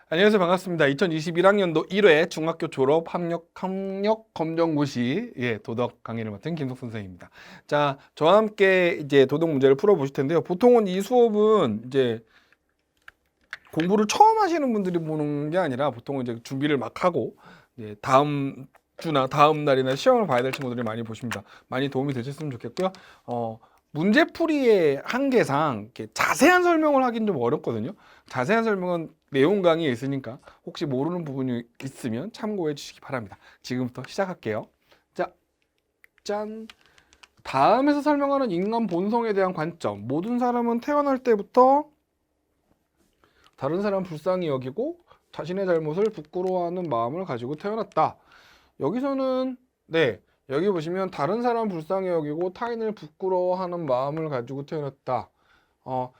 안녕하세요. 반갑습니다. 2021학년도 1회 중학교 졸업 학력 검정고시 도덕 강의를 맡은 김석 선생입니다. 자, 저와 함께 이제 도덕 문제를 풀어보실 텐데요. 보통은 이 수업은 이제 공부를 처음 하시는 분들이 보는 게 아니라 보통은 이제 준비를 막 하고 이제 다음 주나 다음 날이나 시험을 봐야 될 친구들이 많이 보십니다. 많이 도움이 되셨으면 좋겠고요. 문제풀이의 한계상 이렇게 자세한 설명을 하긴 좀 어렵거든요. 자세한 설명은 내용 강의에 있으니까 혹시 모르는 부분이 있으면 참고해 주시기 바랍니다. 지금부터 시작할게요. 자, 짠. 다음에서 설명하는 인간 본성에 대한 관점. 모든 사람은 태어날 때부터 다른 사람 불쌍히 여기고 자신의 잘못을 부끄러워하는 마음을 가지고 태어났다. 여기서는 여기 보시면 다른 사람 불쌍히 여기고 타인을 부끄러워하는 마음을 가지고 태어났다.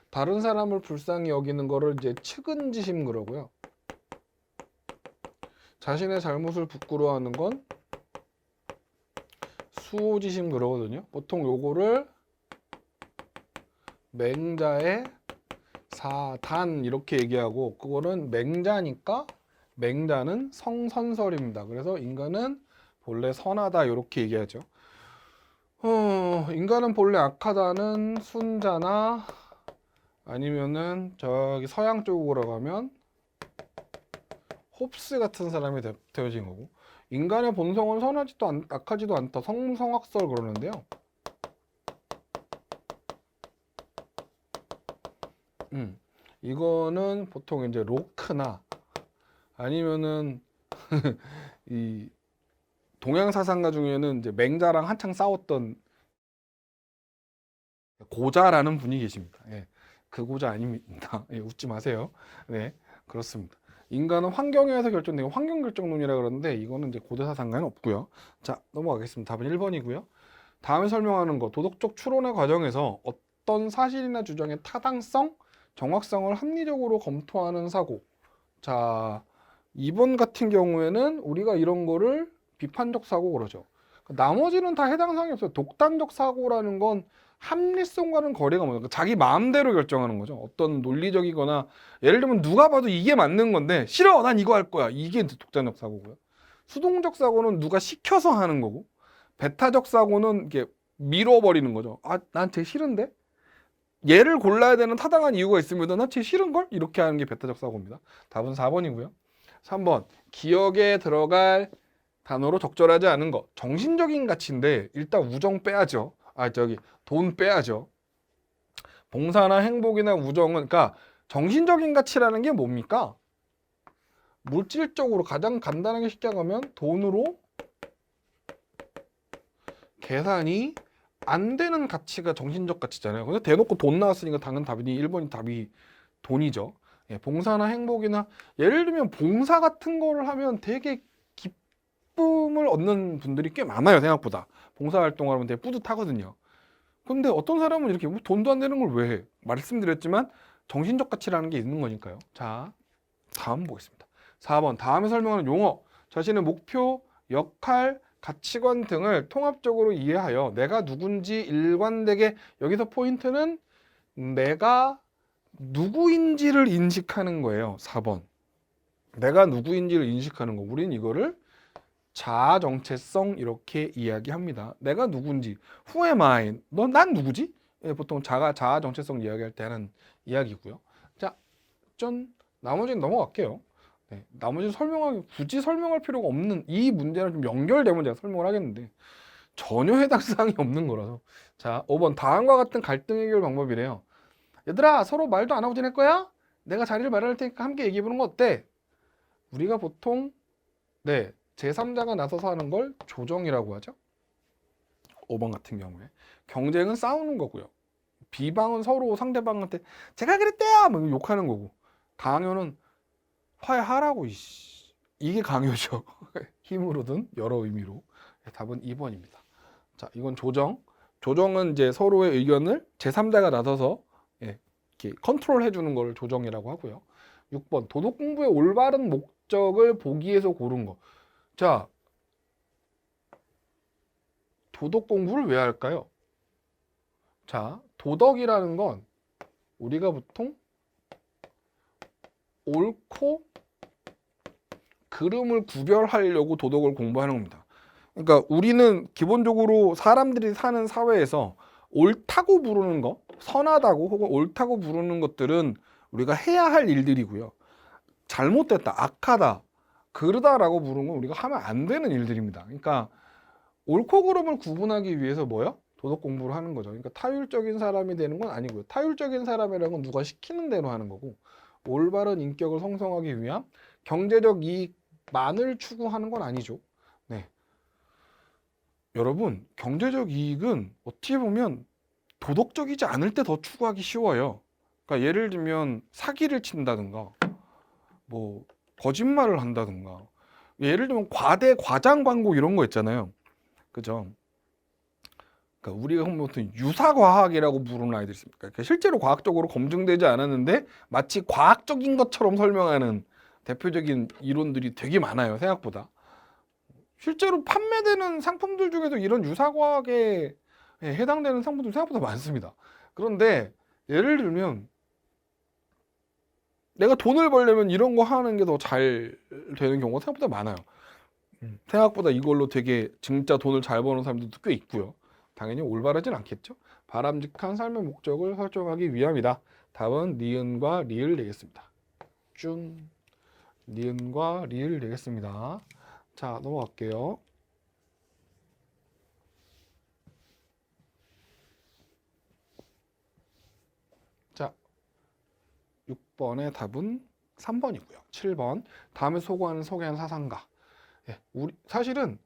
다른 사람을 불쌍히 여기는 거를 이제 측은지심 그러고요. 자신의 잘못을 부끄러워하는 건 수호지심 그러거든요. 보통 요거를 맹자의 사단 이렇게 얘기하고, 그거는 맹자니까 맹자는 성선설입니다. 그래서 인간은 본래 선하다 이렇게 얘기하죠. 인간은 본래 악하다는 순자나 아니면은 저기 서양 쪽으로 가면 홉스 같은 사람이 되어진 거고, 인간의 본성은 선하지도 악하지도 않다. 성성학설 그러는데요. 이거는 보통 이제 로크나 아니면은 이 동양 사상가 중에는 이제 맹자랑 한창 싸웠던 고자라는 분이 계십니다. 그 고자 아닙니다. 웃지 마세요. 네, 그렇습니다. 인간은 환경에 의해서 결정되고 환경 결정론이라 그러는데 이거는 이제 고대 사상가는 없고요. 자, 넘어가겠습니다. 답은 1번이고요. 다음에 설명하는 거, 도덕적 추론의 과정에서 어떤 사실이나 주장의 타당성, 정확성을 합리적으로 검토하는 사고. 자, 2번 같은 경우에는 우리가 이런 거를 비판적 사고 그러죠. 나머지는 다 해당 사항이 없어요. 독단적 사고라는 건 합리성과는 거리가 멀어요. 그러니까 자기 마음대로 결정하는 거죠. 어떤 논리적이거나, 예를 들면 누가 봐도 이게 맞는 건데 싫어, 난 이거 할 거야, 이게 독단적 사고고요. 수동적 사고는 누가 시켜서 하는 거고, 배타적 사고는 이게 밀어버리는 거죠. 난 쟤 싫은데? 얘를 골라야 되는 타당한 이유가 있으면 난 쟤 싫은걸? 이렇게 하는 게 배타적 사고입니다. 답은 4번이고요. 3번, 기억에 들어갈 단어로 적절하지 않은 거. 정신적인 가치인데 일단 우정 빼야죠. 돈 빼야죠. 봉사나 행복이나 우정은, 그러니까 정신적인 가치라는 게 뭡니까? 물질적으로 가장 간단하게 시작하면 돈으로 계산이 안 되는 가치가 정신적 가치잖아요. 근데 대놓고 돈 나왔으니까 당연 답이 1번이 답이 돈이죠. 봉사나 행복이나, 예를 들면 봉사 같은 거를 하면 되게 기쁨을 얻는 분들이 꽤 많아요. 생각보다 봉사활동을 하면 되게 뿌듯하거든요. 근데 어떤 사람은 이렇게 뭐 돈도 안 되는 걸 왜 해? 말씀드렸지만 정신적 가치라는 게 있는 거니까요. 자, 다음 보겠습니다. 4번, 다음에 설명하는 용어. 자신의 목표, 역할, 가치관 등을 통합적으로 이해하여 내가 누군지 일관되게, 여기서 포인트는 내가 누구인지를 인식하는 거예요. 4번. 내가 누구인지를 인식하는 거. 우린 이거를 자아 정체성 이렇게 이야기합니다. 내가 누군지. Who am I? 난 누구지? 보통 자아 정체성 이야기할 때 하는 이야기고요. 자, 나머지는 넘어갈게요. 나머지는 굳이 설명할 필요가 없는, 이 문제랑 좀 연결되면 제가 설명을 하겠는데 전혀 해당 사항이 없는 거라서. 자, 5번, 다음과 같은 갈등 해결 방법이래요. 얘들아, 서로 말도 안 하고 지낼 거야? 내가 자리를 마련할 테니까 함께 얘기해보는 거 어때? 우리가 보통 제3자가 나서서 하는 걸 조정이라고 하죠. 5번 같은 경우에 경쟁은 싸우는 거고요. 비방은 서로 상대방한테 제가 그랬대요! 뭐 욕하는 거고, 강요는 화해하라고, 이게 강요죠. 힘으로든 여러 의미로. 답은 2번입니다. 자, 이건 조정은 이제 서로의 의견을 제3자가 나서서 이렇게 컨트롤 해주는 걸 조정이라고 하고요. 6번, 도덕 공부의 올바른 목적을 보기 위해서 고른 거. 자, 도덕 공부를 왜 할까요? 자, 도덕이라는 건 우리가 보통 옳고 그름을 구별하려고 도덕을 공부하는 겁니다. 그러니까 우리는 기본적으로 사람들이 사는 사회에서 옳다고 부르는 거, 선하다고 혹은 옳다고 부르는 것들은 우리가 해야 할 일들이고요. 잘못됐다, 악하다, 그르다라고 부르는 건 우리가 하면 안 되는 일들입니다. 그러니까 옳고 그름을 구분하기 위해서 뭐요? 도덕 공부를 하는 거죠. 그러니까 타율적인 사람이 되는 건 아니고요. 타율적인 사람이라는 건 누가 시키는 대로 하는 거고, 올바른 인격을 형성하기 위한 경제적 이익만을 추구하는 건 아니죠. 네. 여러분, 경제적 이익은 어떻게 보면 도덕적이지 않을 때 더 추구하기 쉬워요. 그러니까 예를 들면 사기를 친다든가, 뭐 거짓말을 한다든가, 예를 들면 과장 광고 이런 거 있잖아요. 그죠? 그러니까 우리가 보통 유사과학이라고 부르는 아이들이 있습니다. 그러니까 실제로 과학적으로 검증되지 않았는데 마치 과학적인 것처럼 설명하는 대표적인 이론들이 되게 많아요. 생각보다. 실제로 판매되는 상품들 중에도 이런 유사과학에 해당되는 상품들 생각보다 많습니다. 그런데 예를 들면 내가 돈을 벌려면 이런 거 하는 게 더 잘 되는 경우가 생각보다 많아요. 생각보다 이걸로 되게 진짜 돈을 잘 버는 사람들도 꽤 있고요. 당연히 올바르진 않겠죠. 바람직한 삶의 목적을 설정하기 위함이다. 답은 니은과 리을 되겠습니다. 준 니은과 리을 되겠습니다. 자, 넘어갈게요. 자, 6번의 답은 3번이고요. 7번 다음에 소개하는 사상가. 예, 사실은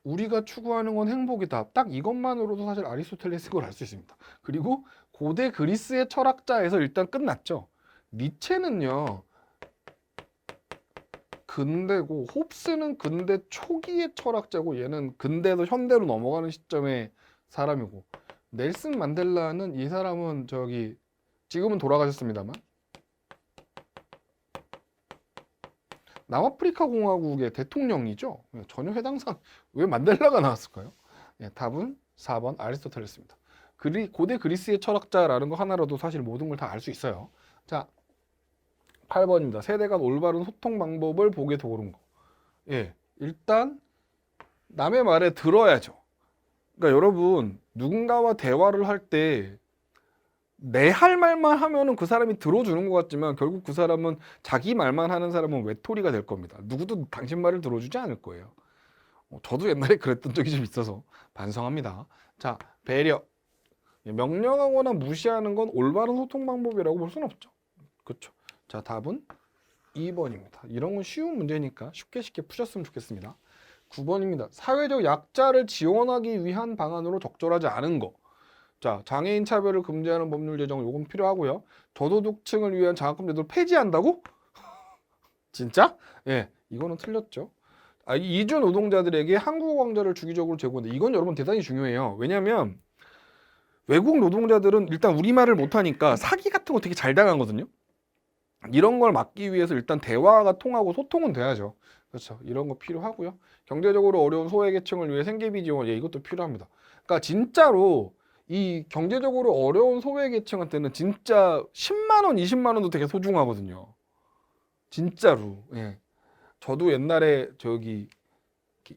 우리가 추구하는 건 행복이다. 딱 이것만으로도 사실 아리스토텔레스인 걸 알 수 있습니다. 그리고 고대 그리스의 철학자에서 일단 끝났죠. 니체는요, 근대고, 홉스는 근대 초기의 철학자고, 얘는 근대에서 현대로 넘어가는 시점의 사람이고, 넬슨 만델라는 이 사람은 지금은 돌아가셨습니다만 남아프리카 공화국의 대통령이죠. 전혀 해당상 왜 만델라가 나왔을까요? 네, 답은 4번 아리스토텔레스입니다. 고대 그리스의 철학자라는 거 하나로도 사실 모든 걸 다 알 수 있어요. 자, 8번입니다. 세대 간 올바른 소통 방법을 보게 도우는 거. 예, 일단 남의 말에 들어야죠. 그러니까 여러분, 누군가와 대화를 할 때 내 할 말만 하면은 그 사람이 들어주는 것 같지만 결국 그 사람은 자기 말만 하는 사람은 외톨이가 될 겁니다. 누구도 당신 말을 들어주지 않을 거예요. 저도 옛날에 그랬던 적이 좀 있어서 반성합니다. 자, 배려. 명령하거나 무시하는 건 올바른 소통 방법이라고 볼 수는 없죠. 그렇죠. 자, 답은 2번입니다. 이런 건 쉬운 문제니까 쉽게 푸셨으면 좋겠습니다. 9번입니다. 사회적 약자를 지원하기 위한 방안으로 적절하지 않은 거. 자, 장애인 차별을 금지하는 법률 제정 요건 필요하고요. 저소득층을 위한 장학금 제도를 폐지한다고? 진짜? 예, 이거는 틀렸죠. 이주 노동자들에게 한국어 강좌를 주기적으로 제공한다. 이건 여러분 대단히 중요해요. 왜냐하면 외국 노동자들은 일단 우리말을 못하니까 사기 같은 거 되게 잘 당하거든요. 이런 걸 막기 위해서 일단 대화가 통하고 소통은 돼야죠. 그렇죠. 이런 거 필요하고요. 경제적으로 어려운 소외계층을 위해 생계비 지원, 이것도 필요합니다. 그러니까 진짜로 이 경제적으로 어려운 소외계층한테는 진짜 10만 원, 20만 원도 되게 소중하거든요. 진짜로. 예. 저도 옛날에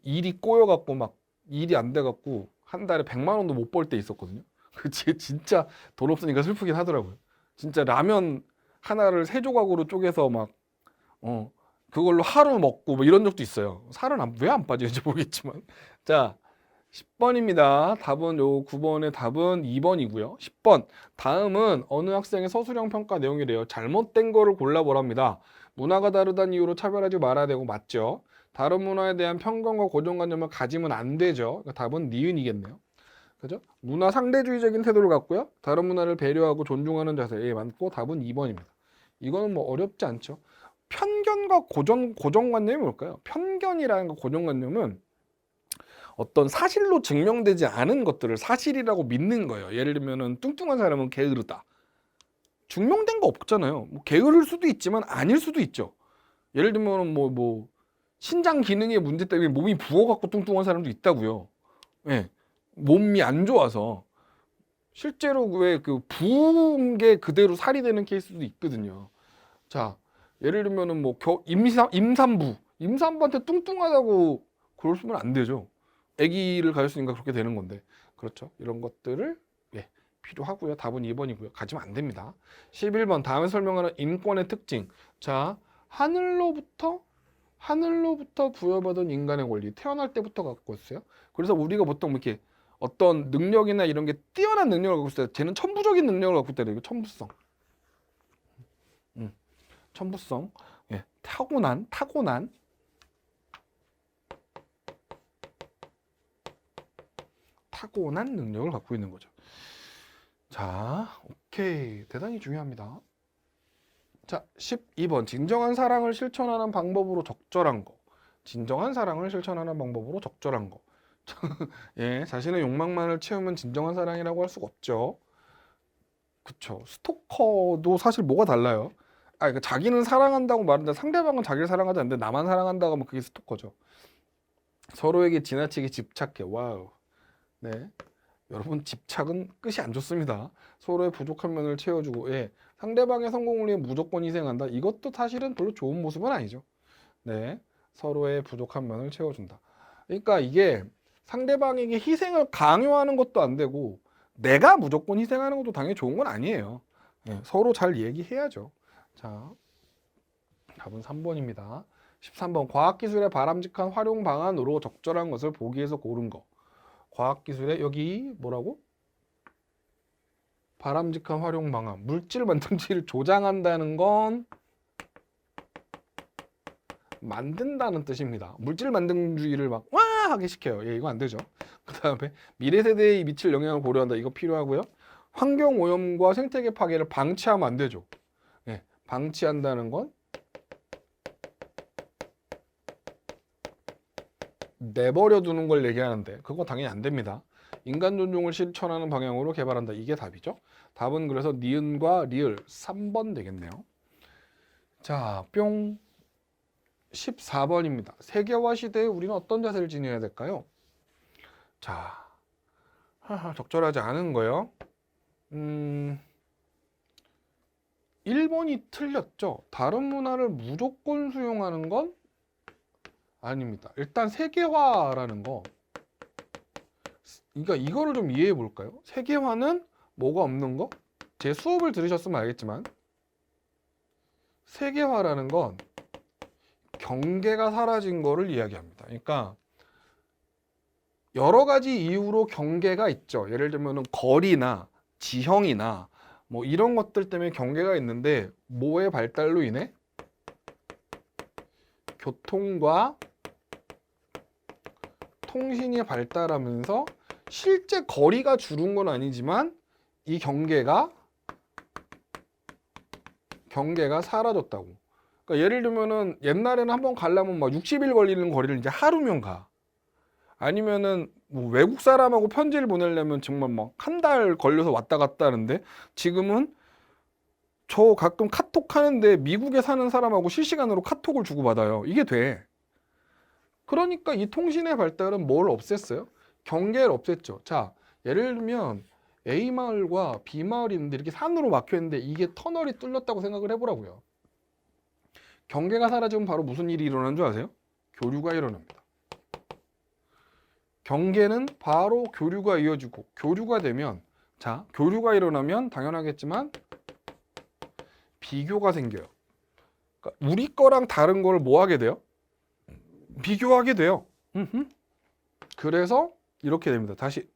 일이 꼬여갖고 막 일이 안 돼갖고 한 달에 100만 원도 못 벌 때 있었거든요. 그치, 진짜 돈 없으니까 슬프긴 하더라고요. 진짜 라면 하나를 3조각으로 쪼개서 막 그걸로 하루 먹고 뭐 이런 적도 있어요. 살은 왜 안 빠지는지 모르겠지만. 자, 10번입니다. 답은 9번의 답은 2번이고요. 10번. 다음은 어느 학생의 서술형 평가 내용이래요. 잘못된 거를 골라보랍니다. 문화가 다르다는 이유로 차별하지 말아야 되고 맞죠? 다른 문화에 대한 편견과 고정관념을 가지면 안 되죠. 그러니까 답은 니은이겠네요. 그죠? 문화 상대주의적인 태도를 갖고요. 다른 문화를 배려하고 존중하는 자세. 맞고 답은 2번입니다. 이거는 뭐 어렵지 않죠. 편견과 고정관념이 뭘까요? 편견이라는 거 고정관념은 어떤 사실로 증명되지 않은 것들을 사실이라고 믿는 거예요. 예를 들면은 뚱뚱한 사람은 게으르다. 증명된 거 없잖아요. 뭐 게으를 수도 있지만 아닐 수도 있죠. 예를 들면 뭐 신장 기능의 문제 때문에 몸이 부어갖고 뚱뚱한 사람도 있다고요. 예, 몸이 안 좋아서 실제로 왜 부은 게 그대로 살이 되는 케이스도 있거든요. 자, 예를 들면은 뭐 임산부한테 뚱뚱하다고 그러시면 안 되죠. 아기를 가졌으니까 그렇게 되는 건데. 그렇죠. 이런 것들을 예, 필요하고요. 답은 2번이고요. 가지면 안 됩니다. 11번 다음에 설명하는 인권의 특징. 자, 하늘로부터 부여받은 인간의 권리. 태어날 때부터 갖고 있어요. 그래서 우리가 보통 이렇게 어떤 능력이나 이런 게 뛰어난 능력을 갖고 있어요. 쟤는 천부적인 능력을 갖고 있다. 이거 천부성. 천부성. 예, 타고난 능력을 갖고 있는 거죠. 자, 오케이. 대단히 중요합니다. 자, 12번. 진정한 사랑을 실천하는 방법으로 적절한 거. 진정한 사랑을 실천하는 방법으로 적절한 거. 예, 자신의 욕망만을 채우면 진정한 사랑이라고 할 수가 없죠. 그쵸. 스토커도 사실 뭐가 달라요? 그러니까 자기는 사랑한다고 말하는데 상대방은 자기를 사랑하지 않는데 나만 사랑한다고 하면 그게 스토커죠. 서로에게 지나치게 집착해. 와우. 네. 여러분 집착은 끝이 안 좋습니다. 서로의 부족한 면을 채워주고 예. 상대방의 성공을 위해 무조건 희생한다. 이것도 사실은 별로 좋은 모습은 아니죠. 네. 서로의 부족한 면을 채워준다. 그러니까 이게 상대방에게 희생을 강요하는 것도 안 되고 내가 무조건 희생하는 것도 당연히 좋은 건 아니에요. 예. 서로 잘 얘기해야죠. 자, 답은 3번입니다. 13번 과학기술의 바람직한 활용 방안으로 적절한 것을 보기에서 고른 거. 과학기술의 여기 뭐라고? 바람직한 활용 방안. 물질 만듦새를 조장한다는 건 만든다는 뜻입니다. 물질 만듦주의를 막 와 하게 시켜요. 예, 이거 안 되죠. 그 다음에 미래 세대에 미칠 영향을 고려한다. 이거 필요하고요. 환경 오염과 생태계 파괴를 방치하면 안 되죠. 예, 방치한다는 건 내버려 두는 걸 얘기하는데 그거 당연히 안 됩니다. 인간 존중을 실천하는 방향으로 개발한다. 이게 답이죠. 답은 그래서 니은과 리을 3번 되겠네요. 자, 뿅 14번입니다. 세계화 시대에 우리는 어떤 자세를 지녀야 될까요? 자, 적절하지 않은 거요. 1번이 틀렸죠. 다른 문화를 무조건 수용하는 건 아닙니다. 일단 세계화라는 거 그러니까 이거를 좀 이해해 볼까요? 세계화는 뭐가 없는 거? 제 수업을 들으셨으면 알겠지만 세계화라는 건 경계가 사라진 거를 이야기합니다. 그러니까 여러 가지 이유로 경계가 있죠. 예를 들면 거리나 지형이나 뭐 이런 것들 때문에 경계가 있는데 뭐의 발달로 인해? 교통과 통신이 발달하면서 실제 거리가 줄은 건 아니지만 이 경계가 사라졌다고. 그러니까 예를 들면은 옛날에는 한번 가려면 막 60일 걸리는 거리를 이제 하루면 가. 아니면은 뭐 외국 사람하고 편지를 보내려면 정말 막 한 달 걸려서 왔다 갔다 하는데 지금은 저 가끔 카톡 하는데 미국에 사는 사람하고 실시간으로 카톡을 주고받아요. 이게 돼. 그러니까 이 통신의 발달은 뭘 없앴어요? 경계를 없앴죠. 자, 예를 들면 A마을과 B마을이 있는데 이렇게 산으로 막혀 있는데 이게 터널이 뚫렸다고 생각을 해보라고요. 경계가 사라지면 바로 무슨 일이 일어나는 줄 아세요? 교류가 일어납니다. 경계는 바로 교류가 이어지고 교류가 되면 자, 교류가 일어나면 당연하겠지만 비교가 생겨요. 그러니까 우리 거랑 다른 걸 뭐 하게 돼요? 비교하게 돼요. 그래서 이렇게 됩니다. 다시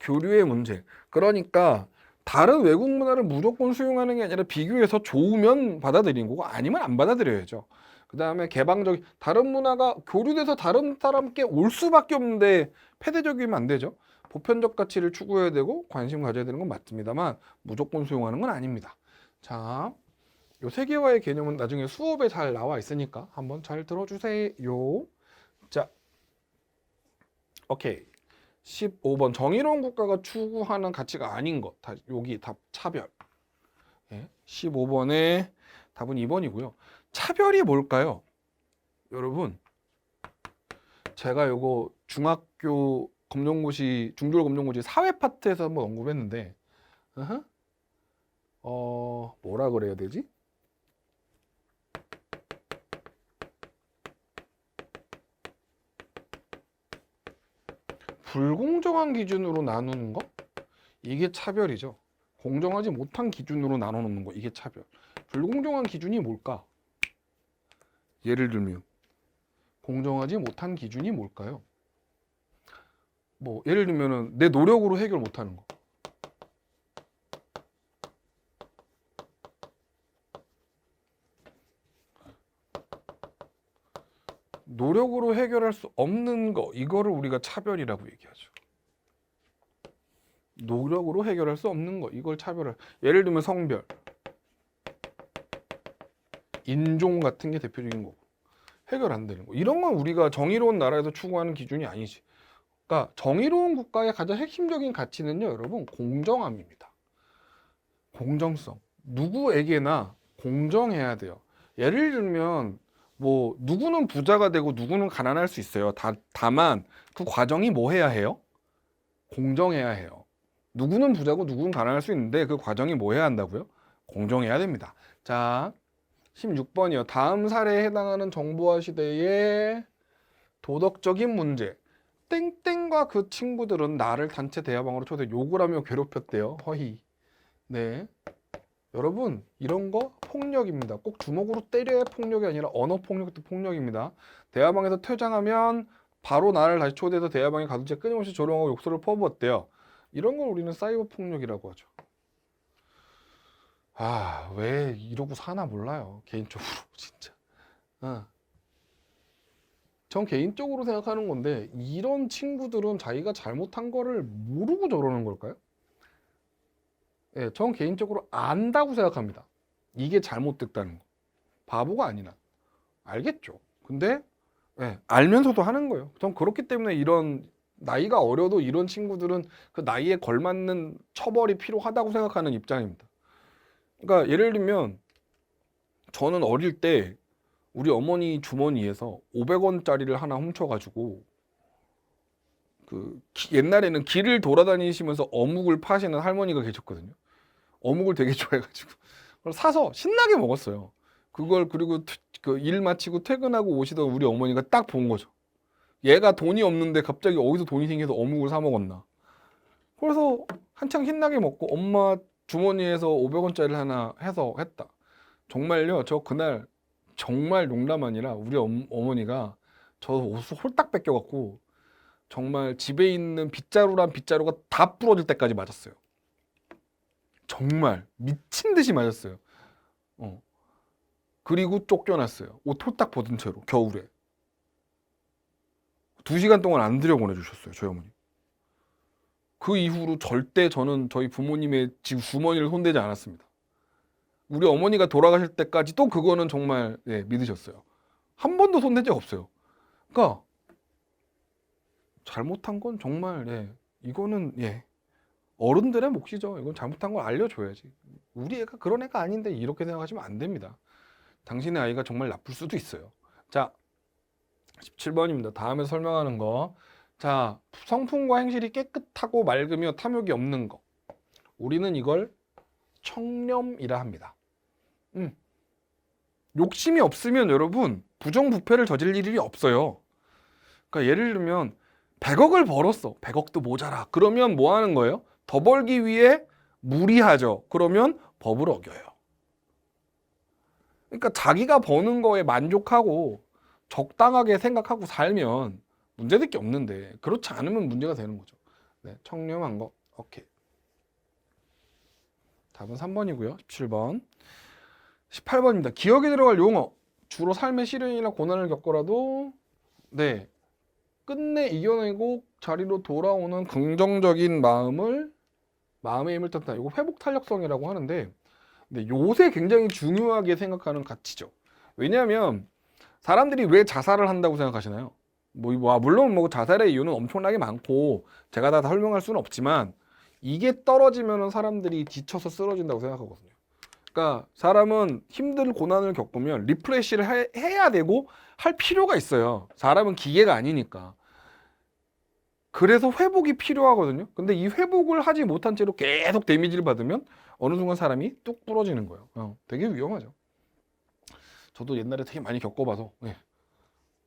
교류의 문제. 그러니까 다른 외국 문화를 무조건 수용하는 게 아니라 비교해서 좋으면 받아들이는 거고 아니면 안 받아들여야죠. 그 다음에 개방적 다른 문화가 교류돼서 다른 사람께 올 수밖에 없는데 폐쇄적이면 안 되죠. 보편적 가치를 추구해야 되고 관심 가져야 되는 건 맞습니다만 무조건 수용하는 건 아닙니다. 자, 요 세계화의 개념은 나중에 수업에 잘 나와 있으니까 한번 잘 들어주세요. 자, 오케이. 15번 정의로운 국가가 추구하는 가치가 아닌 것. 여기 답 차별. 예, 15번의 답은 2번이고요. 차별이 뭘까요? 여러분, 제가 요거 중학교 검정고시, 중졸 검정고시 사회 파트에서 한번 언급했는데, 뭐라 그래야 되지? 불공정한 기준으로 나누는 거? 이게 차별이죠. 공정하지 못한 기준으로 나눠놓는 거, 이게 차별. 불공정한 기준이 뭘까? 예를 들면 공정하지 못한 기준이 뭘까요? 뭐 예를 들면은 내 노력으로 해결 못하는 거. 노력으로 해결할 수 없는 거, 이거를 우리가 차별이라고 얘기하죠. 노력으로 해결할 수 없는 거, 이걸 차별을. 예를 들면 성별, 인종 같은 게 대표적인 거고, 해결 안 되는 거. 이런 건 우리가 정의로운 나라에서 추구하는 기준이 아니지. 그러니까 정의로운 국가의 가장 핵심적인 가치는요, 여러분, 공정함입니다. 공정성. 누구에게나 공정해야 돼요. 예를 들면 뭐 누구는 부자가 되고 누구는 가난할 수 있어요. 다만 그 과정이 뭐 해야 해요? 공정해야 해요. 누구는 부자고 누구는 가난할 수 있는데 그 과정이 뭐 해야 한다고요? 공정해야 됩니다. 자, 16번이요. 다음 사례에 해당하는 정보화 시대의 도덕적인 문제. 땡땡과 그 친구들은 나를 단체 대화방으로 초대 욕을 하며 괴롭혔대요. 허희. 네. 여러분, 이런 거 폭력입니다. 꼭 주먹으로 때려야 폭력이 아니라 언어 폭력도 폭력입니다. 대화방에서 퇴장하면 바로 나를 다시 초대해서 대화방에 가둔 채 끊임없이 조롱하고 욕설을 퍼부었대요. 이런 걸 우리는 사이버 폭력이라고 하죠. 아, 왜 이러고 사나 몰라요. 개인적으로 진짜. 전 개인적으로 생각하는 건데, 이런 친구들은 자기가 잘못한 거를 모르고 저러는 걸까요? 예, 전 개인적으로 안다고 생각합니다. 이게 잘못됐다는 거. 바보가 아니나. 알겠죠. 근데 예, 알면서도 하는 거예요. 전 그렇기 때문에 이런 나이가 어려도 이런 친구들은 그 나이에 걸맞는 처벌이 필요하다고 생각하는 입장입니다. 그러니까 예를 들면 저는 어릴 때 우리 어머니 주머니에서 500원짜리를 하나 훔쳐가지고 옛날에는 길을 돌아다니시면서 어묵을 파시는 할머니가 계셨거든요. 어묵을 되게 좋아해가지고 그걸 사서 신나게 먹었어요. 그걸 그리고 그 일 마치고 퇴근하고 오시던 우리 어머니가 딱 본 거죠. 얘가 돈이 없는데 갑자기 어디서 돈이 생겨서 어묵을 사 먹었나. 그래서 한창 신나게 먹고 엄마 주머니에서 500원짜리를 하나 해서 했다. 정말요. 저 그날 정말 농담 아니라 우리 어머니가 저 옷을 홀딱 뺏겨갖고 정말 집에 있는 빗자루란 빗자루가 다 부러질 때까지 맞았어요. 정말 미친 듯이 맞았어요. 그리고 쫓겨났어요. 옷 홀딱 벗은 채로 겨울에. 2시간 동안 안 들여보내주셨어요. 저희 어머니. 그 이후로 절대 저는 저희 부모님의 지금 주머니를 손대지 않았습니다. 우리 어머니가 돌아가실 때까지 또 그거는 정말 믿으셨어요. 한 번도 손댄 적 없어요. 그러니까 잘못한 건 정말 이거는 어른들의 몫이죠. 이건 잘못한 걸 알려줘야지. 우리 애가 그런 애가 아닌데 이렇게 생각하시면 안 됩니다. 당신의 아이가 정말 나쁠 수도 있어요. 자, 17번입니다. 다음에 설명하는 거. 자, 성품과 행실이 깨끗하고 맑으며 탐욕이 없는 거. 우리는 이걸 청렴이라 합니다. 욕심이 없으면 여러분 부정부패를 저질 일이 없어요. 그러니까 예를 들면 100억을 벌었어. 100억도 모자라. 그러면 뭐 하는 거예요? 더 벌기 위해 무리하죠. 그러면 법을 어겨요. 그러니까 자기가 버는 거에 만족하고 적당하게 생각하고 살면 문제될 게 없는데 그렇지 않으면 문제가 되는 거죠. 네, 청렴한 거. 오케이. 답은 3번이고요. 17번. 18번입니다. 기억에 들어갈 용어. 주로 삶의 시련이나 고난을 겪고라도 끝내 이겨내고 자리로 돌아오는 긍정적인 마음의 힘을 뜻한다. 이거 회복 탄력성이라고 하는데 근데 요새 굉장히 중요하게 생각하는 가치죠. 왜냐하면 사람들이 왜 자살을 한다고 생각하시나요? 물론 자살의 이유는 엄청나게 많고 제가 다 설명할 수는 없지만 이게 떨어지면 사람들이 지쳐서 쓰러진다고 생각하거든요. 그러니까 사람은 힘든 고난을 겪으면 리프레시를 해야 되고 할 필요가 있어요. 사람은 기계가 아니니까. 그래서 회복이 필요하거든요. 근데 이 회복을 하지 못한 채로 계속 데미지를 받으면 어느 순간 사람이 뚝 부러지는 거예요. 되게 위험하죠. 저도 옛날에 되게 많이 겪어봐서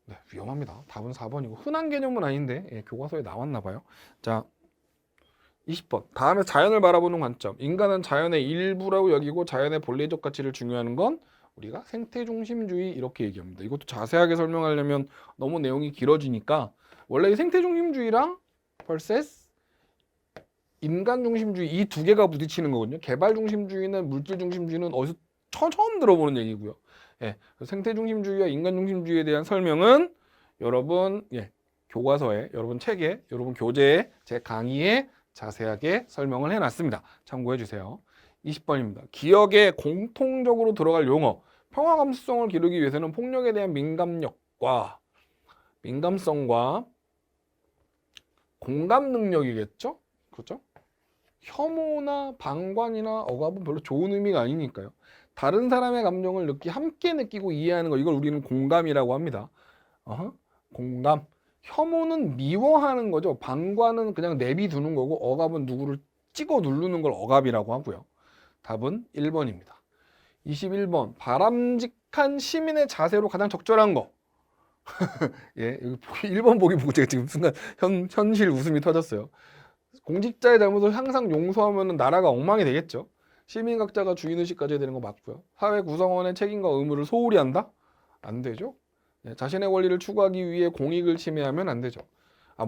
네, 위험합니다. 답은 4번이고 흔한 개념은 아닌데 예, 교과서에 나왔나 봐요. 자, 20번. 다음에 자연을 바라보는 관점. 인간은 자연의 일부라고 여기고 자연의 본래적 가치를 중요하는 건 우리가 생태중심주의 이렇게 얘기합니다. 이것도 자세하게 설명하려면 너무 내용이 길어지니까 원래 이 생태중심주의랑 vs 인간중심주의 이 두 개가 부딪히는 거거든요. 개발중심주의는 물질중심주의는 어디서 처음 들어보는 얘기고요. 예, 생태중심주의와 인간중심주의에 대한 설명은 여러분 교과서에, 여러분 책에, 여러분 교재에, 제 강의에 자세하게 설명을 해놨습니다. 참고해 주세요. 20번입니다. 기억에 공통적으로 들어갈 용어. 평화 감수성을 기르기 위해서는 폭력에 대한 민감성과 공감 능력이겠죠? 그렇죠? 혐오나 방관이나 억압은 별로 좋은 의미가 아니니까요. 다른 사람의 감정을 함께 느끼고 이해하는 거, 이걸 우리는 공감이라고 합니다. 공감. 혐오는 미워하는 거죠. 방관은 그냥 내비두는 거고, 억압은 누구를 찍어 누르는 걸 억압이라고 하고요. 답은 1번입니다. 21번. 바람직한 시민의 자세로 가장 적절한 거. 예, 1번 보기 보고 제가 지금 순간 현실 웃음이 터졌어요. 공직자의 잘못을 항상 용서하면 나라가 엉망이 되겠죠. 시민각자가 주인의식 가져야 되는 거 맞고요. 사회 구성원의 책임과 의무를 소홀히 한다? 안 되죠. 예, 자신의 권리를 추구하기 위해 공익을 침해하면 안 되죠.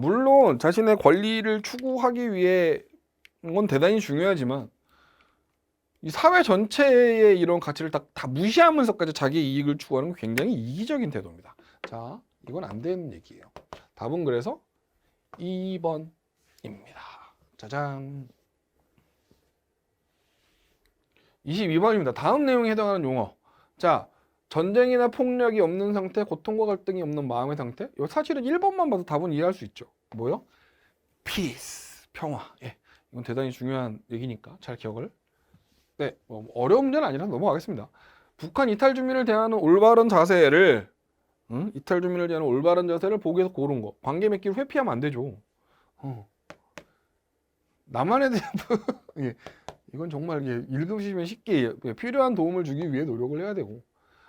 물론 자신의 권리를 추구하기 위해 건 대단히 중요하지만 이 사회 전체의 이런 가치를 다 무시하면서까지 자기 이익을 추구하는 건 굉장히 이기적인 태도입니다. 자, 이건 안 되는 얘기예요. 답은 그래서 2번입니다. 짜잔. 22번입니다. 다음 내용에 해당하는 용어. 자, 전쟁이나 폭력이 없는 상태, 고통과 갈등이 없는 마음의 상태. 사실은 1번만 봐도 답은 이해할 수 있죠. 뭐요? peace, 평화. 예, 이건 대단히 중요한 얘기니까 잘 기억을. 네, 어려운 문제는 아니라 넘어가겠습니다. 북한 이탈 주민을 대하는 올바른 자세를 이탈 주민을 대하는 올바른 자세를 보기에서 고른 거. 관계 맺기를 회피하면 안 되죠. 남한에 대한 예, 이건 정말 읽으시면 쉽게 필요한 도움을 주기 위해 노력을 해야 되고,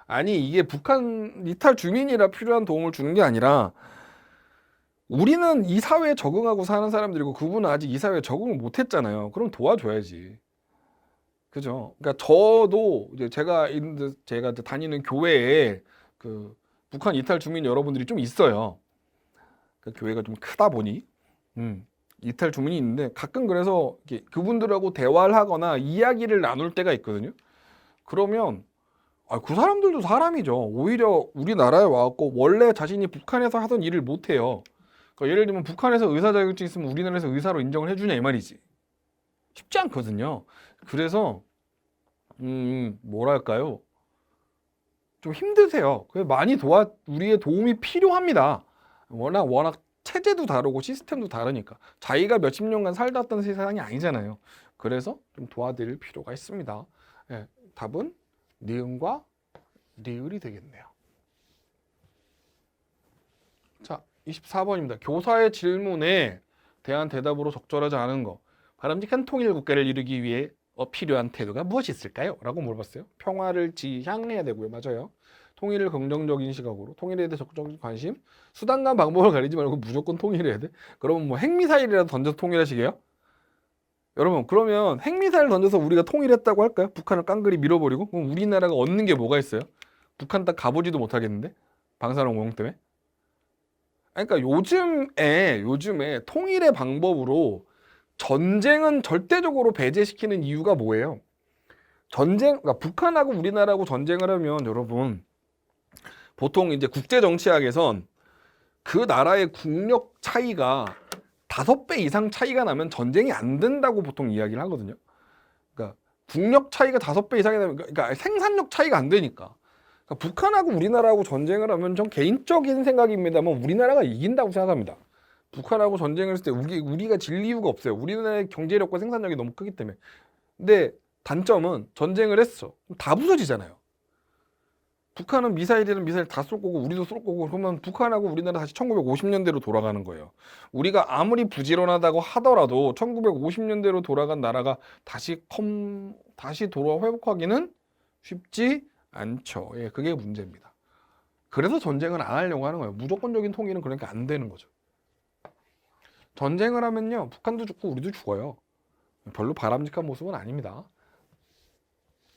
아니 이게 북한 이탈 주민이라 필요한 도움을 주는 게 아니라 우리는 이 사회에 적응하고 사는 사람들이고 그분은 아직 이 사회에 적응을 못했잖아요. 그럼 도와줘야지. 그죠? 그러니까 저도 이제 제가 다니는 교회에 그 북한 이탈 주민 여러분들이 좀 있어요. 그 교회가 좀 크다 보니 이탈 주민이 있는데 가끔 그래서 그분들하고 대화를 하거나 이야기를 나눌 때가 있거든요. 그러면 그 사람들도 사람이죠. 오히려 우리나라에 와갖고 원래 자신이 북한에서 하던 일을 못해요. 그러니까 예를 들면 북한에서 의사 자격증 있으면 우리나라에서 의사로 인정을 해주냐 이 말이지. 쉽지 않거든요. 그래서 뭐랄까요, 좀 힘드세요. 그래서 많이 우리의 도움이 필요합니다. 워낙 체제도 다르고 시스템도 다르니까 자기가 몇십 년간 살다 왔던 세상이 아니잖아요. 그래서 좀 도와드릴 필요가 있습니다. 예, 답은 니은과 리을이 되겠네요. 자, 24번입니다. 교사의 질문에 대한 대답으로 적절하지 않은 거. 바람직한 통일 국가를 이루기 위해 필요한 태도가 무엇이 있을까요? 라고 물어봤어요. 평화를 지향해야 되고요. 맞아요. 통일을 긍정적인 시각으로, 통일에 대해 적극적인 관심, 수단과 방법을 가리지 말고 무조건 통일해야 돼. 그러면 뭐 핵미사일이라도 던져서 통일하시게요? 여러분, 그러면 핵미사일 던져서 우리가 통일했다고 할까요? 북한을 깡그리 밀어버리고? 그럼 우리나라가 얻는 게 뭐가 있어요? 북한 딱 가보지도 못하겠는데? 방사능 오염 때문에? 그러니까 요즘에 통일의 방법으로 전쟁은 절대적으로 배제시키는 이유가 뭐예요? 그러니까 북한하고 우리나라하고 전쟁을 하면 여러분, 보통 이제 국제 정치학에선 그 나라의 국력 차이가 5배 이상 차이가 나면 전쟁이 안 된다고 보통 이야기를 하거든요. 그러니까 국력 차이가 5배 이상이 나면, 그러니까 생산력 차이가 안 되니까. 그러니까 북한하고 우리나라하고 전쟁을 하면 전 개인적인 생각입니다만 우리나라가 이긴다고 생각합니다. 북한하고 전쟁을 했을 때 우리가 질 이유가 없어요. 우리나라의 경제력과 생산력이 너무 크기 때문에. 근데 단점은 전쟁을 했어. 다 부서지잖아요. 북한은 미사일이란 미사일 다 쏠 거고 우리도 쏠 거고, 그러면 북한하고 우리나라 다시 1950년대로 돌아가는 거예요. 우리가 아무리 부지런하다고 하더라도 1950년대로 돌아간 나라가 다시 회복하기는 쉽지 않죠. 예, 그게 문제입니다. 그래서 전쟁을 안 하려고 하는 거예요. 무조건적인 통일은 그러니까 안 되는 거죠. 전쟁을 하면요, 북한도 죽고 우리도 죽어요. 별로 바람직한 모습은 아닙니다.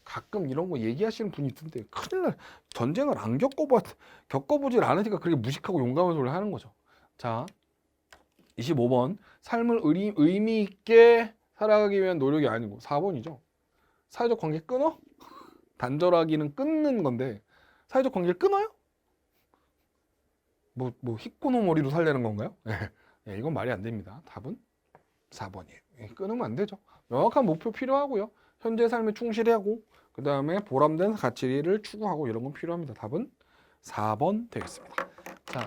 가끔 이런 거 얘기하시는 분이 있던데 큰일 날, 전쟁을 안 겪어보질 않으니까 그렇게 무식하고 용감한 소리를 하는 거죠. 자, 25번 삶을 의미 있게 살아가기 위한 노력이 아니고 4번이죠. 사회적 관계 끊어? 단절하기는 끊는 건데 사회적 관계를 끊어요? 뭐 히코노모리로 살려는 건가요? 예, 이건 말이 안 됩니다. 답은 4번이에요. 예, 끊으면 안 되죠. 명확한 목표 필요하고요. 현재 삶에 충실하고 그 다음에 보람된 가치를 추구하고 이런 건 필요합니다. 답은 4번 되겠습니다. 자,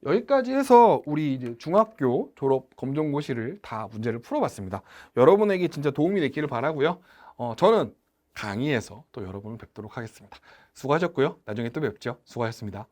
여기까지 해서 우리 이제 중학교 졸업 검정고시를 다 문제를 풀어봤습니다. 여러분에게 진짜 도움이 됐기를 바라고요. 저는 강의에서 또 여러분을 뵙도록 하겠습니다. 수고하셨고요. 나중에 또 뵙죠. 수고하셨습니다.